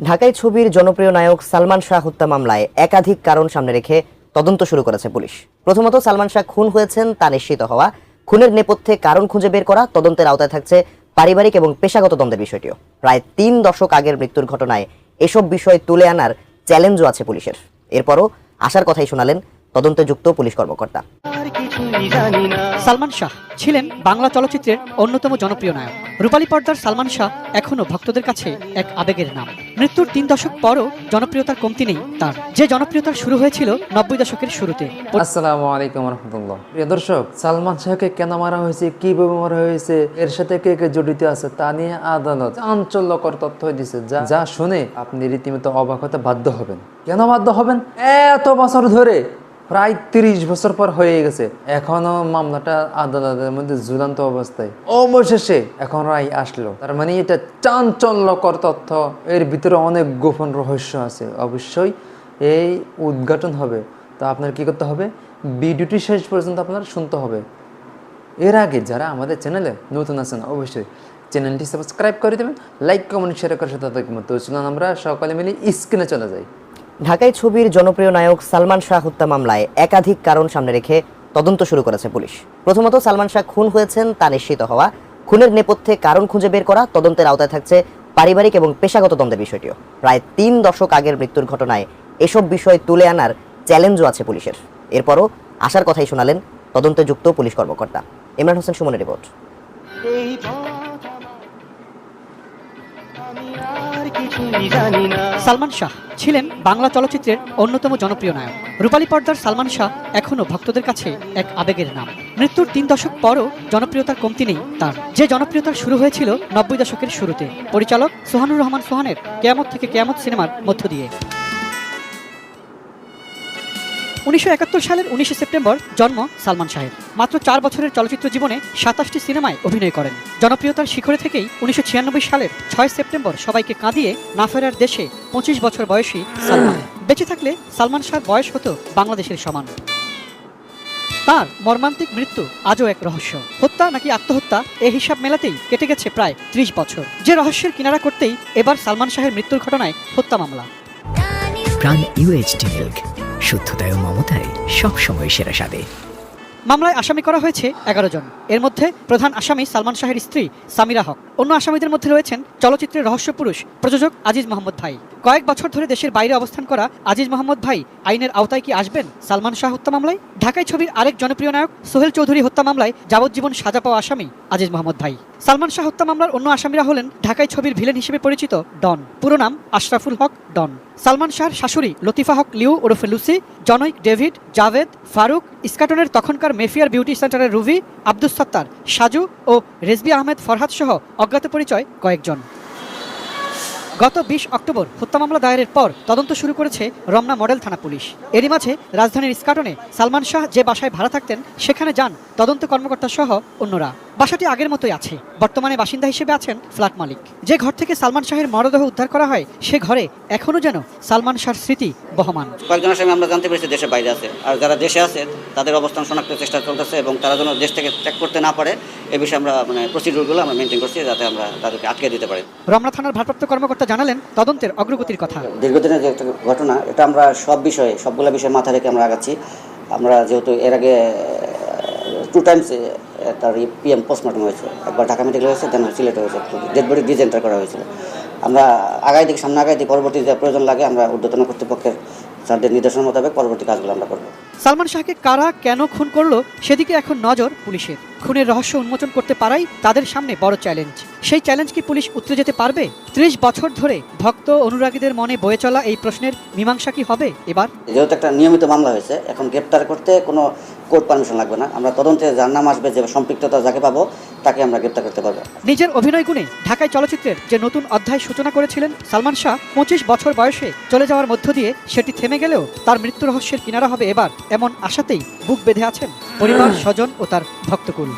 ঢাকায় ছবির জনপ্রিয় নায়ক সালমান শাহ হত্যা মামলায় একাধিক কারণ সামনে রেখে তদন্ত শুরু করেছে পুলিশ। প্রথমত, সালমান শাহ খুন হয়েছেন তা নিশ্চিত হওয়া, খুনের নেপথ্যে কারণ খুঁজে বের করা, তদন্তের আওতায় থাকছে পারিবারিক এবং পেশাগত দ্বন্দ্বের বিষয়টিও। প্রায় 3 দশক আগের মৃত্যুর ঘটনায় এসব বিষয় তুলে আনার চ্যালেঞ্জও আছে পুলিশের। এরপরও আশার কথাই শোনালেন তদন্তে যুক্ত পুলিশ কর্মকর্তা। সালমান শাহ ছিলেন বাংলা চলচ্চিত্রের অন্যতম জনপ্রিয় নায়ক। রূপালী পর্দার সালমান শাহ এখনো ভক্তদের কাছে এক আবেগের নাম। মৃত্যুর 3 দশক পরও জনপ্রিয়তার কমতি নেই তার, যে জনপ্রিয়তার শুরু হয়েছিল 90 দশকের শুরুতে। আসসালামু আলাইকুম রহমতুল্লাহ। প্রিয় দর্শক, সালমান শাহকে কেন মারা হয়েছে, কিভাবে মারা হয়েছে, এর সাথে কে কে জড়িত আছে তা নিয়ে আদালত চাঞ্চল্যকর তথ্য দিয়েছে, যা শুনে আপনি রীতিমতো অবাক হতে বাধ্য হবেন। কেন বাধ্য হবেন? এত বছর ধরে, প্রায় 30 বছর পর হয়ে গেছে, এখনো মামলাটা আদালতের মধ্যে ঝুলন্ত অবস্থায়। অবশেষে এখন রায় আসলো। তার মানে এটা চাঞ্চল্যকর তথ্য, এর ভিতরে অনেক গোপন রহস্য আছে। অবশ্যই এই উদ্ঘাটন হবে, তো আপনার কি করতে হবে, ভিডিওটি শেষ পর্যন্ত আপনার শুনতে হবে। এর আগে যারা আমাদের চ্যানেলে নতুন আছেন অবশ্যই চ্যানেলটি সাবস্ক্রাইব করে দেবেন, লাইক কমেন্ট শেয়ার করার সাথে তো চলুন আমরা সকলে মিলে স্ক্রিনে চলে যাই। ঢাকায় ছবির জনপ্রিয় নায়ক সালমান শাহ হত্যা মামলায় একাধিক কারণ সামনে রেখে তদন্ত শুরু করেছে পুলিশ। প্রথমত, সালমান শাহ খুন হয়েছেন তা নিশ্চিত হওয়া, খুনের নেপথ্যে কারণ খুঁজে বের করা, তদন্তের আওতায় থাকছে পারিবারিক এবং পেশাগত দ্বন্দ্বের বিষয়টিও। প্রায় 3 দশক আগের মৃত্যুর ঘটনায় এসব বিষয় তুলে আনার চ্যালেঞ্জও আছে পুলিশের। এরপরও আশার কথাই শোনালেন তদন্তে যুক্ত পুলিশ কর্মকর্তা। ইমরান হোসেন সুমনের রিপোর্ট। সালমান শাহ ছিলেন বাংলা চলচ্চিত্রের অন্যতম জনপ্রিয় নায়ক। রূপালী পর্দার সালমান শাহ এখনো ভক্তদের কাছে এক আবেগের নাম। মৃত্যুর 3 দশক পরও জনপ্রিয়তার কমতি নেই তার, যে জনপ্রিয়তার শুরু হয়েছিল 90 দশকের শুরুতে পরিচালক সোহানুর রহমান সোহানের কেয়ামত থেকে কেয়ামত সিনেমার মধ্য দিয়ে। 1971 সালের 19 সেপ্টেম্বর জন্ম সালমান শাহের। মাত্র 4 বছরের চলচ্চিত্র জীবনে 27টি সিনেমায় অভিনয় করেন। জনপ্রিয়তার শিখরে থেকেই 1996 সালের 6 সেপ্টেম্বর সবাইকে কাঁদিয়ে না ফেরার দেশে 25 বছর বয়সী সালমান। বেঁচে থাকলে সালমান শাহর বয়স হতো বাংলাদেশের সমান। তার মর্মান্তিক মৃত্যু আজও এক রহস্য। হত্যা নাকি আত্মহত্যা, এ হিসাব মেলাতেই কেটে গেছে প্রায় 30 বছর। যে রহস্যের কিনারা করতেই এবার সালমান শাহের মৃত্যুর ঘটনায় হত্যা মামলা। প্রাণ UHT মিল্ক, শুদ্ধতায় ও মমতায় সবসময় সেরা স্বাদে। মামলায় আসামি করা হয়েছে 11 জন। এর মধ্যে প্রধান আসামি সালমান শাহের স্ত্রী সামিরা হক। অন্য আসামিদের মধ্যে রয়েছেন চলচ্চিত্রের রহস্য পুরুষ প্রযোজক আজিজ মোহাম্মদ ভাই। কয়েক বছর ধরে দেশের বাইরে অবস্থান করা আজিজ মোহাম্মদ ভাই আইনের আওতায় কি আসবেন সালমান শাহ হত্যা মামলায়? ঢাকায় ছবির আরেক জনপ্রিয় নায়ক সোহেল চৌধুরী হত্যা মামলায় যাবজ্জীবন সাজা পাওয়া আসামি আজিজ মোহাম্মদ ভাই। সালমান শাহ হত্যা মামলার অন্য আসামিরা হলেন ঢাকায় ছবির ভিলেন হিসেবে পরিচিত ডন, পুরো নাম আশরাফুল হক ডন, সালমান শাহর শাশুড়ি লতিফা হক লিউ ওরফে লুসি, জনৈক ডেভিড, জাভেদ, ফারুক, ইস্কাটনের তখনকার মেফিয়ার বিউটি সেন্টারের রুভি, আব্দুস সত্তার, সাজু ও রেজবি আহমেদ ফরহাদ সহ অজ্ঞাত পরিচয় কয়েকজন। গত 20 অক্টোবর হত্যা মামলা দায়েরের পর তদন্ত শুরু করেছে রমনা মডেল থানা পুলিশ। এরই মাঝে রাজধানীর ইস্কাটনে সালমান শাহ যে বাসায় ভাড়া থাকতেন সেখানে যান তদন্ত কর্মকর্তা সহ অন্যরা। বাসাটি আগের মতোই আছে। বর্তমানে বাসিন্দা হিসেবে আছেন ফ্ল্যাট মালিক। যে ঘর থেকে সালমান শাহের মরদেহ উদ্ধার করা হয় সে ঘরে এখনো যেন সালমান শাহর স্মৃতি বহমান। কয়েকজনের সঙ্গে আমরা জানতে পেরেছি দেশের বাইরে আছে, আর যারা দেশে আছে তাদের অবস্থান শনাক্তের চেষ্টা চলতেছে এবং তারা যেন দেশ থেকে ত্যাগ করতে না পারে এ বিষয়ে আমরা প্রসিডিউরগুলো আমরা মেনটেন করছি যাতে আমরা তাদেরকে আটকে দিতে পারি। রমনা থানার ভারপ্রাপ্ত কর্মকর্তা জানালেন তদন্তের অগ্রগতির কথা। দীর্ঘদিনের যে একটা ঘটনা, এটা আমরা সবগুলো বিষয়ে মাথা রেখে আমরা আগাচ্ছি। আমরা যেহেতু এর আগে 2 টাইমস তার PM পোস্টমর্টম হয়েছে, একবার ঢাকা মেডিকেল হয়েছে, দেন সিলেটে হয়েছে, ডেড বডি ডিজেন্টার করা হয়েছিল। আমরা সামনে আগাই দিই, পরবর্তী যে প্রয়োজন লাগে আমরা ঊর্ধ্বতন কর্তৃপক্ষের স্যারদের নির্দেশনা মোতাবেক পরবর্তী কাজগুলো আমরা করব। সালমান শাহকে কারা কেন খুন করলো সেদিকে এখন নজর পুলিশের। খুনের রহস্য উন্মোচন করতে পারাই তাদের সামনে বড় চ্যালেঞ্জ। সেই চ্যালেঞ্জ কি পুলিশ উতরে যেতে পারবে? 30 বছর ধরে ভক্ত অনুরাগীদের মনে বয়ে চলা এই প্রশ্নের মীমাংসা কি হবে এবার? যেহেতু একটা নিয়মিত মামলা হয়েছে, এখন গ্রেপ্তার করতে কোনো কোর্ট পারমিশন লাগবে না। আমরা তদন্তে যার নাম আসবে, যে সম্পৃক্ততা যাকে পাবো তাকে আমরা গ্রেপ্তার করতে পারবো। নিজের অভিনয় গুণে ঢাকায় চলচ্চিত্রের যে নতুন অধ্যায় সূচনা করেছিলেন সালমান শাহ, 25 বছর বয়সে চলে যাওয়ার মধ্য দিয়ে সেটি থেমে গেলেও তার মৃত্যু রহস্যের কিনারা হবে এবার, এমন আশাতেই বুক বেঁধে আছেন পরিবার, স্বজন ও তার ভক্তকুল।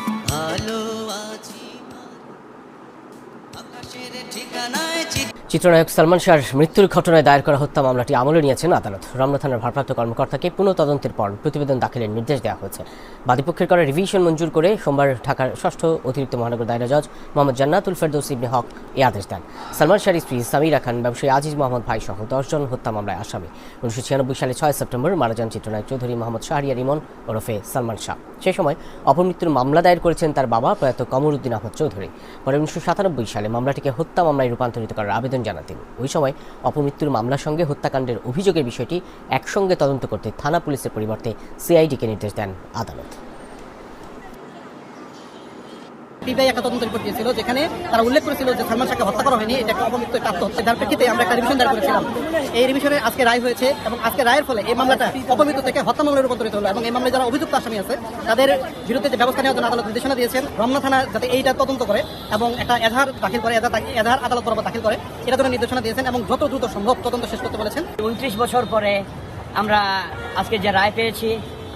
চিত্রনায়ক সালমান শাহর মৃত্যুর ঘটনায় দায়ের করা হত্যা মামলাটি আমলে নিয়েছেন আদালত। রমনা থানার ভারপ্রাপ্ত কর্মকর্তাকে পুনঃ তদন্তের পর প্রতিবেদন দাখিলের নির্দেশ দেওয়া হয়েছে। বাদীপক্ষের করা রিভিশন মঞ্জুর করে সোমবার ঢাকার ৬ষ্ঠ অতিরিক্ত মহানগর দায়রা জজ মোহাম্মদ জান্নাতুল ফেরদৌস ইবনে হক এই আদেশ দেন। সালমান শাহর স্ত্রী সামিরা খান, ব্যবসায়ী আজিজ মোহাম্মদ ভাই সহ ১০ জন হত্যা মামলায় আসামি। ১৯৯৬ সালে ৬ সেপ্টেম্বর মারা যান চিত্রনায়ক চৌধুরী মোহাম্মদ শাহরিয়ার ইমন ওরফে সালমান শাহ। সে সময় অপমৃত্যুর মামলা দায়ের করেছেন তার বাবা প্রয়াত কমরুদ্দিন আহমদ চৌধুরী। পরে ১৯৯৭ সালে মামলাটিকে হত্যা মামলায় রূপান্তরিত করার আবেদন জানান তিনি। ওই সময় অপমৃত্যুর মামলার সঙ্গে হত্যাকাণ্ডের অভিযোগের বিষয়টি একসঙ্গে তদন্ত করতে থানা পুলিশের পরিবর্তে সিআইডিকে নির্দেশ দেন আদালত। পিবিআই একটা তদন্ত রিপোর্ট দিয়েছিল, যেখানে তারা উল্লেখ করেছিল যে সালমান শাহকে হত্যা করা হয়নি, এটা একটা অপমৃত্যু, একটা আত্মহত্যা। যার প্রেক্ষিতে আমরা একটা রিভিশন দায়ের করেছিলাম। এই রিভিশনে আজকে রায় হয়েছে এবং আজকে রায়ের ফলে এই মামলাটা অপমৃত্যু থেকে হত্যা মামলায় রূপান্তরিত হলো এবং এই মামলায় যারা অভিযুক্ত আসামি আছে তাদের বিরুদ্ধে যে ব্যবস্থা নেওয়ার জন্য আদালত নির্দেশনা দিয়েছেন। রমনা থানা যাতে এইটা তদন্ত করে এবং একটা এজাহার দাখিল করে, এজাহার আদালত বরাবর দাখিল করে, এটা জন্য নির্দেশনা দিয়েছেন এবং যত দ্রুত সম্ভব তদন্ত শেষ করতে বলেছেন। 29 বছর পরে আমরা আজকে যে রায় পেয়েছি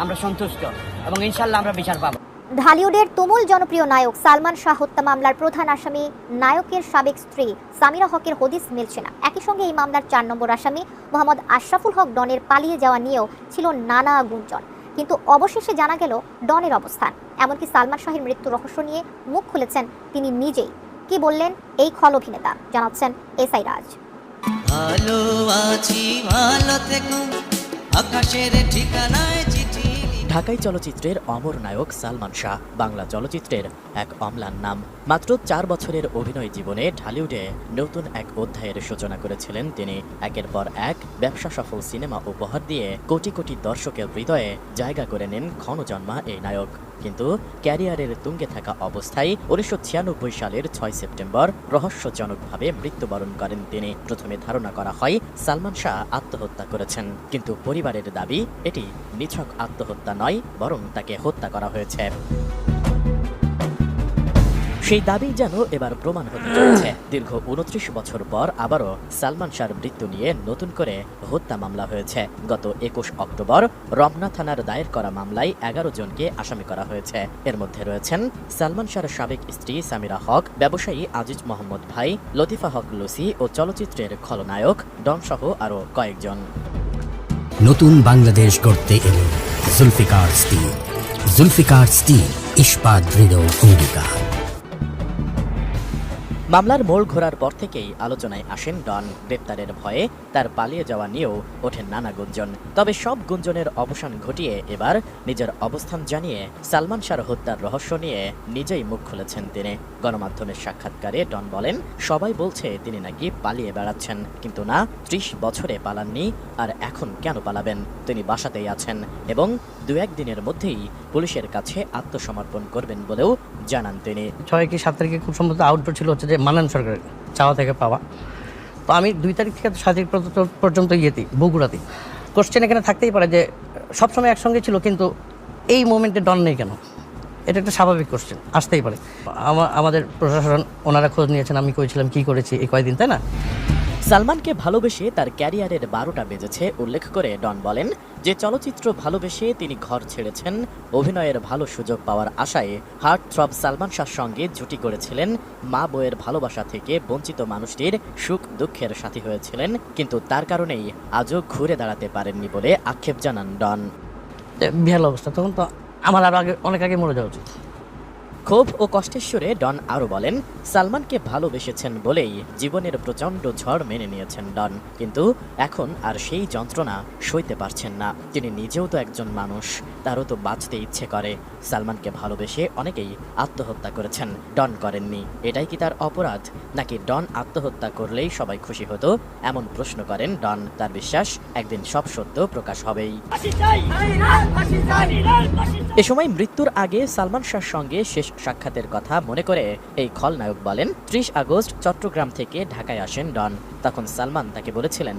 আমরা সন্তুষ্ট এবং ইনশাল্লাহ আমরা বিচার পাবো। ঢালিউডের তুমুল জনপ্রিয় নায়ক সালমান শাহ হত্যা মামলার প্রধান আসামি নায়কের সাবেক স্ত্রী সামিরা হকের হদিস মিলছে না। একই সঙ্গে এই মামলার ৪ নম্বর আসামি মোহাম্মদ আশরাফুল হক ডনের পালিয়ে যাওয়া নিয়েও ছিল নানা গুঞ্জন, কিন্তু অবশেষে জানা গেল ডনের অবস্থান। এমনকি সালমান শাহের মৃত্যুর রহস্য নিয়ে মুখ খুলেছেন তিনি নিজেই। কি বললেন এই খল অভিনেতা, জানাচ্ছেন এসআই রাজ। ভালো আছি ভালো থেকো, আকাশের ঠিকানায় চিঠি। ঢাকাই চলচ্চিত্রের অমর নায়ক সালমান শাহ বাংলা চলচ্চিত্রের এক অম্লান নাম। মাত্র ৪ বছরের অভিনয় জীবনে ঢালিউডে নতুন এক অধ্যায়ের সূচনা করেছিলেন তিনি। একের পর এক ব্যবসা সফল সিনেমা উপহার দিয়ে কোটি কোটি দর্শকের হৃদয়ে জায়গা করে নেন ক্ষণজন্মা এই নায়ক। কিন্তু ক্যারিয়ারের তুঙ্গে থাকা অবস্থায় ১৯৯৬ সালের ৬ সেপ্টেম্বর রহস্যজনকভাবে মৃত্যুবরণ করেন তিনি। প্রথমে ধারণা করা হয় সালমান শাহ আত্মহত্যা করেছেন, কিন্তু পরিবারের দাবি এটি নিছক আত্মহত্যা নয়, বরং তাকে হত্যা করা হয়েছে। সেই দাবি যেন এবার প্রমাণ হতে চলেছে। দীর্ঘ ২৯ বছর পর আবারও সালমান শাহর মৃত্যু নিয়ে নতুন করে হত্যা মামলা হয়েছে। গত ২১ অক্টোবর রমনা থানার দায়ের করা মামলায় ১১ জনকে আসামি করা হয়েছে। এর মধ্যে রয়েছেন সালমান শাহর সাবেক স্ত্রী সামিরা হক, ব্যবসায়ী আজিজ মোহাম্মদ ভাই, লতিফা হক লুসি ও চলচ্চিত্রের খলনায়ক ডন সহ আরও কয়েকজন। নতুন বাংলাদেশ গড়তে এলো জুলফিকার স্টিল। জুলফিকার স্টিল, ইস্পাত দৃঢ় অঙ্গীকার। মামলার মোড় ঘোরার পর থেকেই আলোচনায় আসেন ডন। গ্রেপ্তারের ভয়ে তার পালিয়ে যাওয়া নিয়েও ওঠেন নানা গুঞ্জন। তবে সব গুঞ্জনের অবসান ঘটিয়ে এবার নিজের অবস্থান জানিয়ে সালমান শাহর হত্যার রহস্য নিয়ে নিজেই মুখ খুলেছেন তিনি। গণমাধ্যমের সাক্ষাৎকারে ডন বলেন, সবাই বলছে তিনি নাকি পালিয়ে বেড়াচ্ছেন, কিন্তু না, ৩০ বছরে পালাননি, আর এখন কেন পালাবেন? তিনি বাসাতেই আছেন এবং ২-১ দিনের মধ্যেই পুলিশের কাছে আত্মসমর্পণ করবেন বলেও জানান তিনি। ৬ কি ৭ তারিখে খুব সম্ভবত আউটডোর ছিল হচ্ছে যে মানান সরকারের চাওয়া থেকে পাওয়া। তো আমি ২ তারিখ থেকে ৭ তারিখ পর্যন্ত বগুড়াতেই। কোশ্চেন এখানে থাকতেই পারে যে সবসময় একসঙ্গে ছিল, কিন্তু এই মোমেন্টে ডন নেই কেন? এটা একটা স্বাভাবিক কোশ্চেন, আসতেই পারে। আমাদের প্রশাসন ওনারা খোঁজ নিয়েছেন, আমি কইছিলাম কি করেছি এই কয়েকদিন, তাই না? সালমানকে ভালোবেসে তার ক্যারিয়ারের ১২টা বেজেছে উল্লেখ করে ডন বলেন যে চলচ্চিত্র ভালোবেসে তিনি ঘর ছেড়েছেন। অভিনয়ের ভালো সুযোগ পাওয়ার আশায় হার্ট থ্রব সালমান শাহর সঙ্গে জুটি করেছিলেন। মা বইয়ের ভালোবাসা থেকে বঞ্চিত মানুষটির সুখ দুঃখের সাথী হয়েছিলেন, কিন্তু তার কারণেই আজও ঘুরে দাঁড়াতে পারেননি বলে আক্ষেপ জানান ডন। বিহাল অবস্থা, তখন তো আমার আরো অনেক আগে মরে যাওয়া উচিত। ক্ষোভ ও কষ্টের সুরে ডন আরও বলেন, সালমানকে ভালোবেসেছেন বলেই জীবনের প্রচণ্ড ঝড় মেনে নিয়েছেন ডন, কিন্তু এখন আর সেই যন্ত্রণা সইতে পারছেন না। তিনি নিজেও তো একজন মানুষ, তারও তো বাঁচতে ইচ্ছে করে। সালমানকে ভালোবেসে অনেকেই আত্মহত্যা করেছেন, ডন করেননি। এটাই কি তার অপরাধ, নাকি ডন আত্মহত্যা করলেই সবাই খুশি হতো? এমন প্রশ্ন করেন ডন। তার বিশ্বাস একদিন সব সত্য প্রকাশ হবেই। এ সময় মৃত্যুর আগে সালমান শাহর সঙ্গে শেষ সাক্ষাতের কথা মনে করে এই খলনায়ক বলেন, ৩০ আগস্ট চট্টগ্রাম থেকে ঢাকায় আসেন ডন। তখন সালমান তাকে বলেছিলেন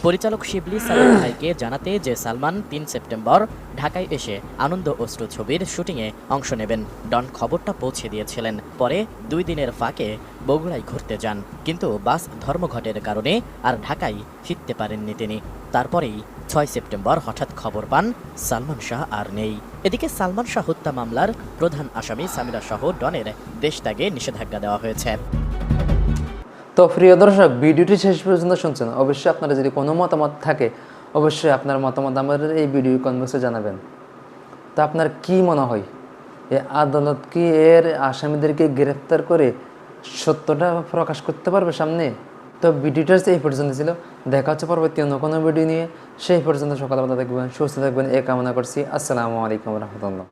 পরিচালক শিবলি সালাম ভাইকে জানাতে যে সালমান ৩ সেপ্টেম্বর ঢাকায় এসে আনন্দ অশ্রু ছবির শুটিংয়ে অংশ নেবেন। ডন খবরটা পৌঁছে দিয়েছিলেন। পরে ২ দিনের ফাঁকে বগুড়ায় ঘুরতে যান, কিন্তু বাস ধর্মঘটের কারণে আর ঢাকায় ফিরতে পারেননি তিনি। তারপরেই ৬ সেপ্টেম্বর হঠাৎ খবর পান সালমান শাহ আর নেই। এদিকে সালমান শাহ হত্যা মামলার প্রধান আসামি সামিরা সহ ডনের দেশত্যাগে নিষেধাজ্ঞা দেওয়া হয়েছে। তো প্রিয় দর্শক, ভিডিওটি শেষ পর্যন্ত শুনছেন, অবশ্যই আপনারা যদি কোনো মতামত থাকে অবশ্যই আপনার মতামত আমাদের এই ভিডিও কমেন্টসে জানাবেন। তো আপনার কি মনে হয়, এই আদালত কি এর আসামিদেরকে গ্রেফতার করে সত্যটা প্রকাশ করতে পারবে সামনে? তো ভিডিওটা এই পর্যন্ত ছিল, দেখা হচ্ছে পরবর্তী অন্য কোনো ভিডিও নিয়ে। সেই পর্যন্ত সকালবেলা দেখবেন, সুস্থ থাকবেন, এ কামনা করছি। আসসালামু আলাইকুম রহমতুল্লাহ।